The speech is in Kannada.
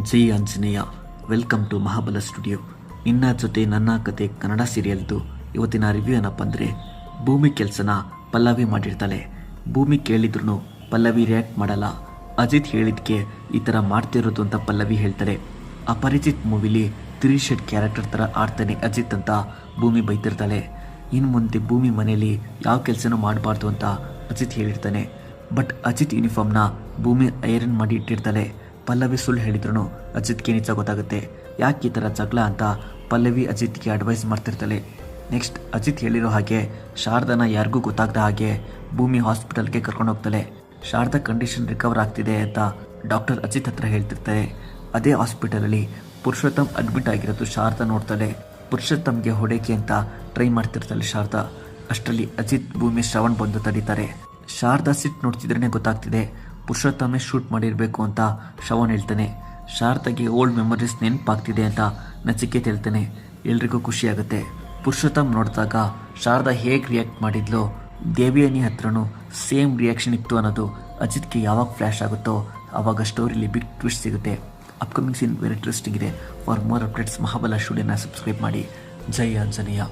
Jai Anjaneya. Welcome to Mahabala studio. ನಿನ್ನ ಜೊತೆ ನನ್ನ ಕತೆ ಕನ್ನಡ ಸೀರಿಯಲ್ದು ಇವತ್ತಿನ ರಿವ್ಯೂ ಏನಪ್ಪ ಅಂದರೆ, ಭೂಮಿ ಕೆಲಸನ ಪಲ್ಲವಿ ಮಾಡಿರ್ತಾಳೆ. ಭೂಮಿ ಕೇಳಿದ್ರು ಪಲ್ಲವಿ ರಿಯಾಕ್ಟ್ ಮಾಡಲ್ಲ. ಅಜಿತ್ ಹೇಳಿದ್ಕೆ ಈ ಥರ ಮಾಡ್ತಿರೋದು ಅಂತ ಪಲ್ಲವಿ ಹೇಳ್ತಾರೆ. ಅಪರಿಚಿತ್ ಮೂವಿಲಿ 3 ಶೇಡ್ ಕ್ಯಾರೆಕ್ಟರ್ ಥರ ಆಡ್ತಾನೆ ಅಜಿತ್ ಅಂತ ಭೂಮಿ ಬೈತಿರ್ತಾಳೆ. ಇನ್ನು ಮುಂದೆ ಭೂಮಿ ಮನೆಯಲ್ಲಿ ಯಾವ ಕೆಲಸನೂ ಮಾಡಬಾರ್ದು ಅಂತ ಅಜಿತ್ ಹೇಳಿರ್ತಾನೆ. ಬಟ್ ಅಜಿತ್ ಯೂನಿಫಾರ್ಮ್ನ ಭೂಮಿ ಐರನ್ ಮಾಡಿ ಇಟ್ಟಿರ್ತಾಳೆ. ಪಲ್ಲವಿ ಸುಳ್ಳು ಹೇಳಿದ್ರು ಅಜಿತ್ಗೆ ನಿಜ ಗೊತ್ತಾಗುತ್ತೆ. ಯಾಕೆ ಈ ಥರ ಜಗಳ ಅಂತ ಪಲ್ಲವಿ ಅಜಿತ್ಗೆ ಅಡ್ವೈಸ್ ಮಾಡ್ತಿರ್ತಾಳೆ. ನೆಕ್ಸ್ಟ್ ಅಜಿತ್ ಹೇಳಿರೋ ಹಾಗೆ ಶಾರದಾನ ಯಾರಿಗೂ ಗೊತ್ತಾಗದ ಹಾಗೆ ಭೂಮಿ ಹಾಸ್ಪಿಟಲ್ಗೆ ಕರ್ಕೊಂಡು ಹೋಗ್ತಾಳೆ. ಶಾರದಾ ಕಂಡೀಷನ್ ರಿಕವರ್ ಆಗ್ತಿದೆ ಅಂತ ಡಾಕ್ಟರ್ ಅಜಿತ್ ಹತ್ರ ಹೇಳ್ತಿರ್ತಾರೆ. ಅದೇ ಹಾಸ್ಪಿಟಲಲ್ಲಿ ಪುರುಷೋತ್ತಮ್ ಅಡ್ಮಿಟ್ ಆಗಿರೋದು ಶಾರದಾ ನೋಡ್ತಾಳೆ. ಪುರುಷೋತ್ತಮ್ಗೆ ಹೊಡೆಕೆ ಅಂತ ಟ್ರೈ ಮಾಡ್ತಿರ್ತಾಳೆ ಶಾರದಾ. ಅಷ್ಟರಲ್ಲಿ ಅಜಿತ್ ಭೂಮಿ ಶ್ರವಣ್ ಬಂದು ತಡೀತಾರೆ. ಶಾರದಾ ಸಿಟ್ ನೋಡ್ತಿದ್ರೇ ಗೊತ್ತಾಗ್ತಿದೆ ಪುರುಷೋತ್ತಮೇ ಶೂಟ್ ಮಾಡಿರಬೇಕು ಅಂತ ಶ್ರವಣ್ ಹೇಳ್ತಾನೆ. ಶಾರದಾಗೆ ಓಲ್ಡ್ ಮೆಮೊರೀಸ್ ನೆನಪಾಗ್ತಿದೆ ಅಂತ ನಚಿಕೇತ್ ಹೇಳ್ತಾನೆ. ಎಲ್ರಿಗೂ ಖುಷಿ ಆಗುತ್ತೆ. ಪುರುಷೋತ್ತಮ್ ನೋಡಿದಾಗ ಶಾರದಾ ಹೇಗೆ ರಿಯಾಕ್ಟ್ ಮಾಡಿದ್ಲೋ ದೇವಿಯನಿ ಹತ್ರನೂ ಸೇಮ್ ರಿಯಾಕ್ಷನ್ ಇತ್ತು ಅನ್ನೋದು ಅಜಿತ್ಗೆ ಯಾವಾಗ ಫ್ಲ್ಯಾಶ್ ಆಗುತ್ತೋ ಆವಾಗ ಸ್ಟೋರಿಲಿ ಬಿಗ್ ಟ್ವಿಸ್ಟ್ ಸಿಗುತ್ತೆ. ಅಪ್ಕಮಿಂಗ್ ಸೀನ್ ವೆರಿ ಇಂಟ್ರೆಸ್ಟಿಂಗ್ ಇದೆ. ಫಾರ್ ಮೋರ್ ಅಪ್ಡೇಟ್ಸ್ ಮಹಾಬಲ ಸ್ಟುಡಿಯೋನ ಸಬ್ಸ್ಕ್ರೈಬ್ ಮಾಡಿ. ಜೈ ಆಂಜನೇಯ.